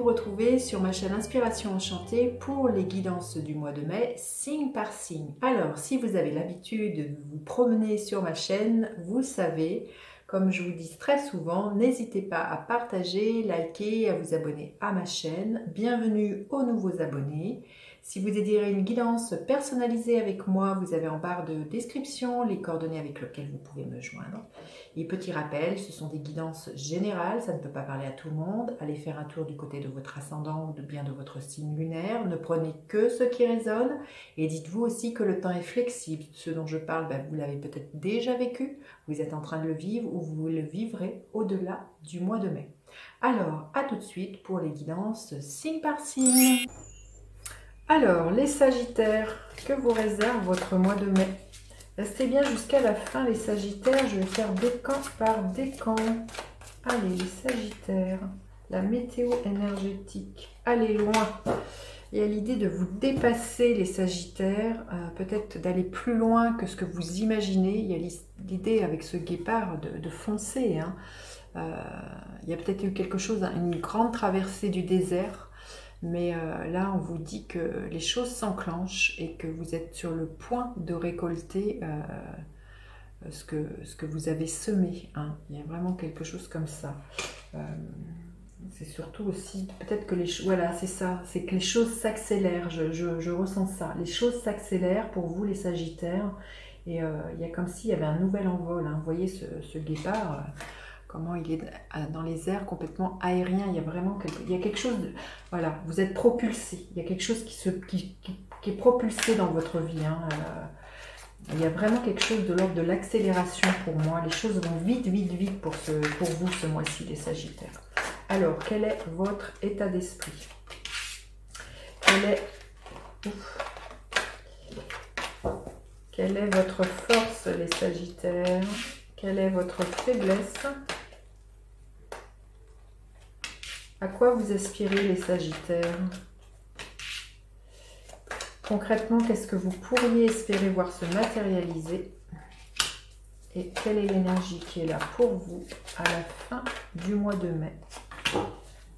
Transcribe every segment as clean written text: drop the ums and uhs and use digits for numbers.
retrouver sur ma chaîne Inspiration Enchantée pour les guidances du mois de mai, signe par signe. Alors, si vous avez l'habitude de vous promener sur ma chaîne, vous savez, comme je vous dis très souvent, n'hésitez pas à partager, liker et à vous abonner à ma chaîne. Bienvenue aux nouveaux abonnés. Si vous désirez une guidance personnalisée avec moi, vous avez en barre de description les coordonnées avec lesquelles vous pouvez me joindre. Et petit rappel, ce sont des guidances générales, ça ne peut pas parler à tout le monde. Allez faire un tour du côté de votre ascendant ou bien de votre signe lunaire. Ne prenez que ce qui résonne. Et dites-vous aussi que le temps est flexible. Ce dont je parle, vous l'avez peut-être déjà vécu, vous êtes en train de le vivre ou vous le vivrez au-delà du mois de mai. Alors, à tout de suite pour les guidances signe par signe. Alors, les Sagittaires, que vous réserve votre mois de mai? Restez bien jusqu'à la fin, les Sagittaires. Je vais faire décan par décan. Allez, les Sagittaires, la météo énergétique. Allez loin. Il y a l'idée de vous dépasser, les Sagittaires, peut-être d'aller plus loin que ce que vous imaginez. Il y a l'idée avec ce guépard de foncer. Hein. Il y a peut-être eu quelque chose, une grande traversée du désert. Mais là, on vous dit que les choses s'enclenchent et que vous êtes sur le point de récolter ce que vous avez semé. Hein. Il y a vraiment quelque chose comme ça. C'est surtout aussi, peut-être que les choses, voilà, c'est ça, c'est que les choses s'accélèrent, je ressens ça. Les choses s'accélèrent pour vous, les Sagittaires. Et il y a comme s'il y avait un nouvel envol. Hein. Vous voyez ce guépard comment il est dans les airs, complètement aérien. Il y a vraiment quelque chose de... Voilà, vous êtes propulsé. Il y a quelque chose qui est propulsé dans votre vie. Hein. Il y a vraiment quelque chose de l'ordre de l'accélération pour moi. Les choses vont vite, vite, vite pour vous ce mois-ci, les Sagittaires. Alors, quel est votre état d'esprit? Quelle est votre force, les Sagittaires? Quelle est votre faiblesse? À quoi vous aspirez, les Sagittaires? Concrètement, qu'est-ce que vous pourriez espérer voir se matérialiser? Et quelle est l'énergie qui est là pour vous à la fin du mois de mai?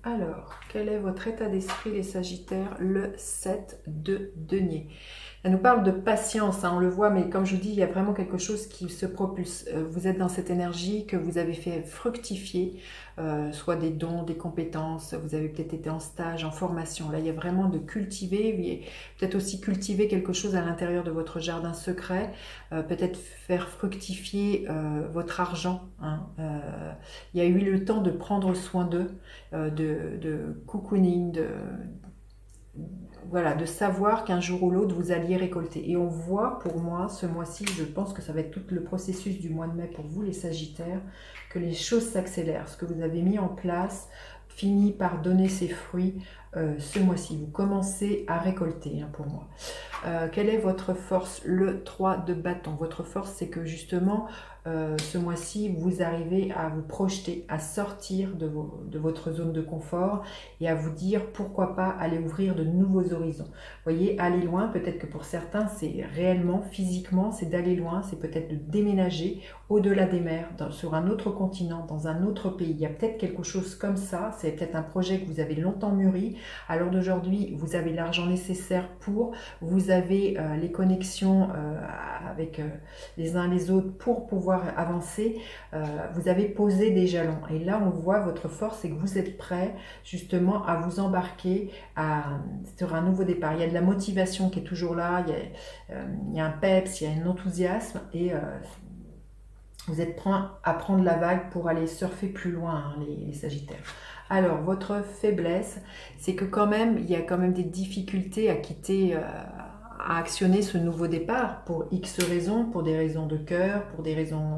Alors, quel est votre état d'esprit, les Sagittaires? Le 7 de denier. Ça nous parle de patience, hein, on le voit, mais comme je vous dis, il y a vraiment quelque chose qui se propulse. Vous êtes dans cette énergie que vous avez fait fructifier, soit des dons, des compétences, vous avez peut-être été en stage, en formation. Là, il y a vraiment de cultiver, peut-être aussi cultiver quelque chose à l'intérieur de votre jardin secret, peut-être faire fructifier votre argent. Hein, il y a eu le temps de prendre soin d'eux, de cocooning, voilà, de savoir qu'un jour ou l'autre, vous alliez récolter. Et on voit, pour moi, ce mois-ci, je pense que ça va être tout le processus du mois de mai pour vous, les Sagittaires, que les choses s'accélèrent. Ce que vous avez mis en place finit par donner ses fruits ce mois-ci. Vous commencez à récolter, hein, pour moi. Quelle est votre force? Le 3 de bâton. Votre force, c'est que justement, ce mois-ci, vous arrivez à vous projeter, à sortir de votre zone de confort et à vous dire pourquoi pas aller ouvrir de nouveaux horizons. Vous voyez, aller loin, peut-être que pour certains, c'est réellement, physiquement, c'est d'aller loin, c'est peut-être de déménager au-delà des mers, sur un autre continent, dans un autre pays. Il y a peut-être quelque chose comme ça, c'est peut-être un projet que vous avez longtemps mûri. À l'heure d'aujourd'hui, vous avez l'argent nécessaire pour, vous avez les connexions avec les uns les autres pour pouvoir avancer, vous avez posé des jalons. Et là, on voit votre force, c'est que vous êtes prêt justement à vous embarquer sur un nouveau départ. Il y a de la motivation qui est toujours là, il y a un peps, il y a un enthousiasme et vous êtes prêt à prendre la vague pour aller surfer plus loin, hein, les Sagittaires. Alors, votre faiblesse, c'est que quand même, il y a quand même des difficultés à quitter... à actionner ce nouveau départ pour X raisons, pour des raisons de cœur, pour des raisons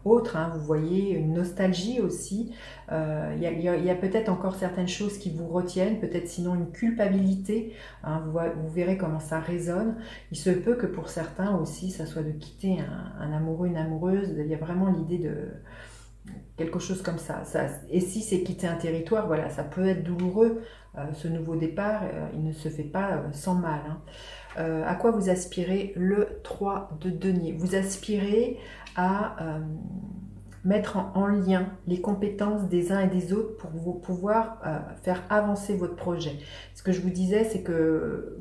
autres. Hein, vous voyez, une nostalgie aussi. Il y a peut-être encore certaines choses qui vous retiennent, peut-être sinon une culpabilité. Hein, vous verrez comment ça résonne. Il se peut que pour certains aussi, ça soit de quitter un amoureux, une amoureuse. Il y a vraiment l'idée de... quelque chose comme ça. Et si c'est quitter un territoire, voilà, ça peut être douloureux. Ce nouveau départ, il ne se fait pas sans mal. Hein. À quoi vous aspirez? Le 3 de denier. Vous aspirez à mettre en lien les compétences des uns et des autres pour vous pouvoir faire avancer votre projet. Ce que je vous disais, c'est que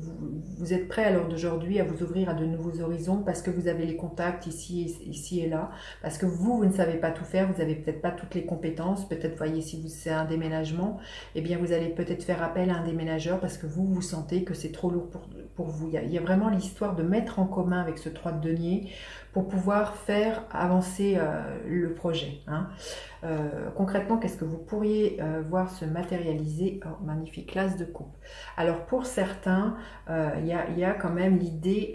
vous êtes prêt à l'heure d'aujourd'hui à vous ouvrir à de nouveaux horizons parce que vous avez les contacts ici et là, parce que vous ne savez pas tout faire, vous n'avez peut-être pas toutes les compétences, peut-être, voyez, si c'est un déménagement, eh bien vous allez peut-être faire appel à un déménageur parce que vous sentez que c'est trop lourd pour vous. Il y a vraiment l'histoire de mettre en commun avec ce 3 de denier pour pouvoir faire avancer le projet. Hein. Concrètement, qu'est-ce que vous pourriez voir se matérialiser? Oh, magnifique, l'as de coupe. Alors pour certains, il y a quand même l'idée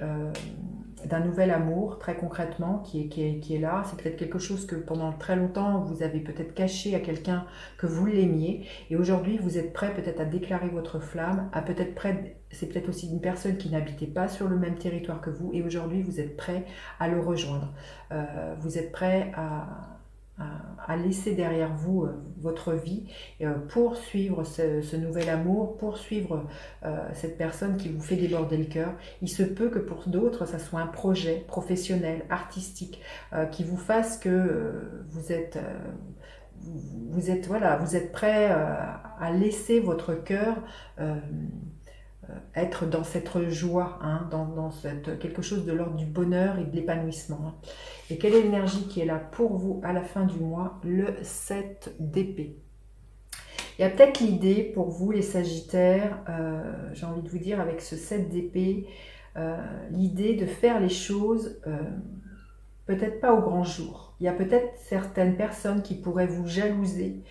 d'un nouvel amour, très concrètement, qui est là. C'est peut-être quelque chose que pendant très longtemps, vous avez peut-être caché à quelqu'un que vous l'aimiez. Et aujourd'hui, vous êtes prêt peut-être à déclarer votre flamme, à peut-être prêt. C'est peut-être aussi une personne qui n'habitait pas sur le même territoire que vous. Et aujourd'hui, vous êtes prêt à le rejoindre. Vous êtes prêt à laisser derrière vous votre vie pour suivre ce nouvel amour, pour suivre cette personne qui vous fait déborder le cœur. Il se peut que pour d'autres, ça soit un projet professionnel, artistique, qui vous fasse que vous êtes prêt à laisser votre cœur être dans cette joie, hein, dans quelque chose de l'ordre du bonheur et de l'épanouissement. Hein. Et quelle est l'énergie qui est là pour vous à la fin du mois? Le 7 d'épée. Il y a peut-être l'idée pour vous les Sagittaires, j'ai envie de vous dire avec ce 7 d'épée, l'idée de faire les choses peut-être pas au grand jour. Il y a peut-être certaines personnes qui pourraient vous jalouser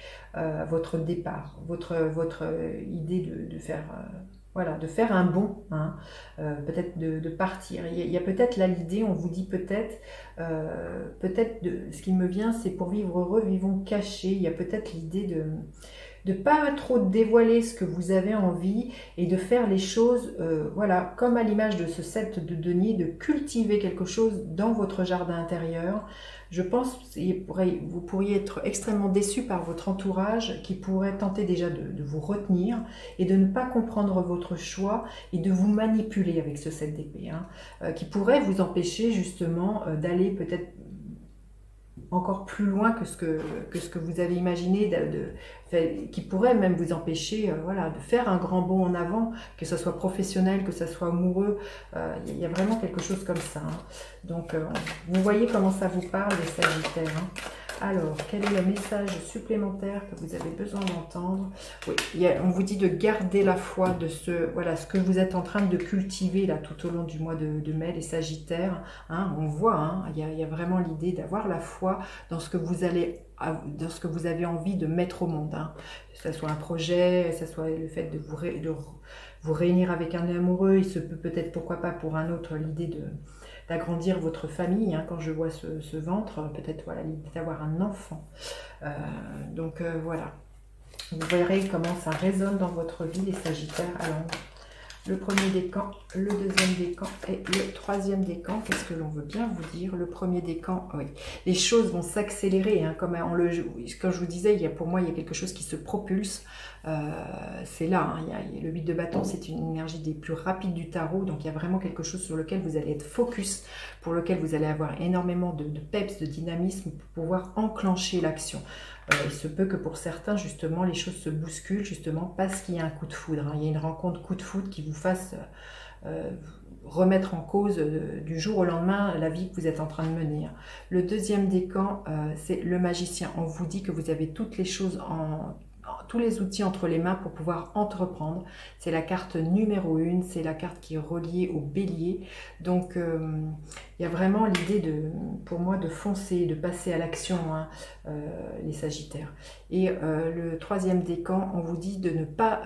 votre départ, votre idée de faire... Voilà, de faire un bond, hein, peut-être de partir. Il y a peut-être là l'idée, on vous dit peut-être, ce qui me vient, c'est pour vivre heureux, vivons cachés. Il y a peut-être l'idée de ne pas trop dévoiler ce que vous avez envie et de faire les choses, voilà, comme à l'image de ce 7 de denier, de cultiver quelque chose dans votre jardin intérieur. Je pense que vous pourriez être extrêmement déçu par votre entourage qui pourrait tenter déjà de vous retenir et de ne pas comprendre votre choix et de vous manipuler avec ce 7 d'épée, hein, qui pourrait vous empêcher justement d'aller peut-être encore plus loin que ce que vous avez imaginé, qui pourrait même vous empêcher voilà, de faire un grand bond en avant, que ce soit professionnel, que ce soit amoureux. Il y a vraiment quelque chose comme ça. Hein. Donc, vous voyez comment ça vous parle, les Sagittaires. Hein. Alors, quel est le message supplémentaire que vous avez besoin d'entendre? Oui, on vous dit de garder la foi de ce que vous êtes en train de cultiver là tout au long du mois de mai, les Sagittaires. Hein, on voit, hein, il y a vraiment l'idée d'avoir la foi dans ce que vous avez envie de mettre au monde. Hein. Que ce soit un projet, que ce soit le fait de vous réunir avec un amoureux, il se peut peut-être, pourquoi pas pour un autre, l'idée d'agrandir votre famille, hein, quand je vois ce ventre, peut-être voilà, l'idée d'avoir un enfant. Donc voilà, vous verrez comment ça résonne dans votre vie, les Sagittaires. Alors, le premier décan, le deuxième décan et le troisième décan. Qu'est-ce que l'on veut bien vous dire? Le premier décan, oui, les choses vont s'accélérer, hein, comme je vous disais, pour moi, il y a quelque chose qui se propulse. C'est là, hein, le 8 de bâton, c'est une énergie des plus rapides du tarot, donc il y a vraiment quelque chose sur lequel vous allez être focus, pour lequel vous allez avoir énormément de peps, de dynamisme pour pouvoir enclencher l'action. Il se peut que pour certains, justement, les choses se bousculent, justement, parce qu'il y a un coup de foudre. Hein. Il y a une rencontre coup de foudre qui vous fasse remettre en cause du jour au lendemain la vie que vous êtes en train de mener. Hein. Le deuxième décan, c'est le magicien. On vous dit que vous avez toutes les choses tous les outils entre les mains pour pouvoir entreprendre. C'est la carte numéro 1, c'est la carte qui est reliée au bélier. Donc, il y a vraiment l'idée, pour moi, de foncer, de passer à l'action, hein, les Sagittaires. Et le troisième décan, on vous dit de ne pas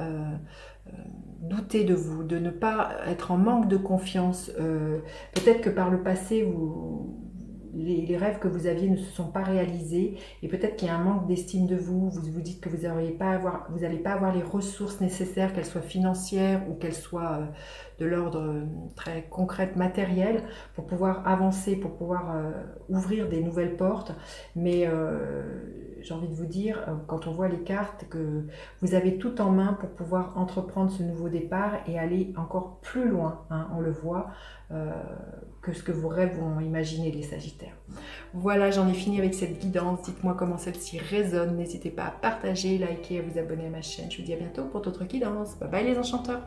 douter de vous, de ne pas être en manque de confiance. Peut-être que par le passé, les rêves que vous aviez ne se sont pas réalisés et peut-être qu'il y a un manque d'estime de vous, vous vous dites que vous n'allez pas avoir les ressources nécessaires, qu'elles soient financières ou qu'elles soient de l'ordre très concret, matériel, pour pouvoir avancer, pour pouvoir ouvrir des nouvelles portes. Mais j'ai envie de vous dire, quand on voit les cartes, que vous avez tout en main pour pouvoir entreprendre ce nouveau départ et aller encore plus loin, hein, on le voit. que ce que vos rêves vont imaginer les Sagittaires. Voilà, j'en ai fini avec cette guidance. Dites-moi comment celle-ci résonne. N'hésitez pas à partager, liker, à vous abonner à ma chaîne. Je vous dis à bientôt pour d'autres guidances. Bye bye les enchanteurs!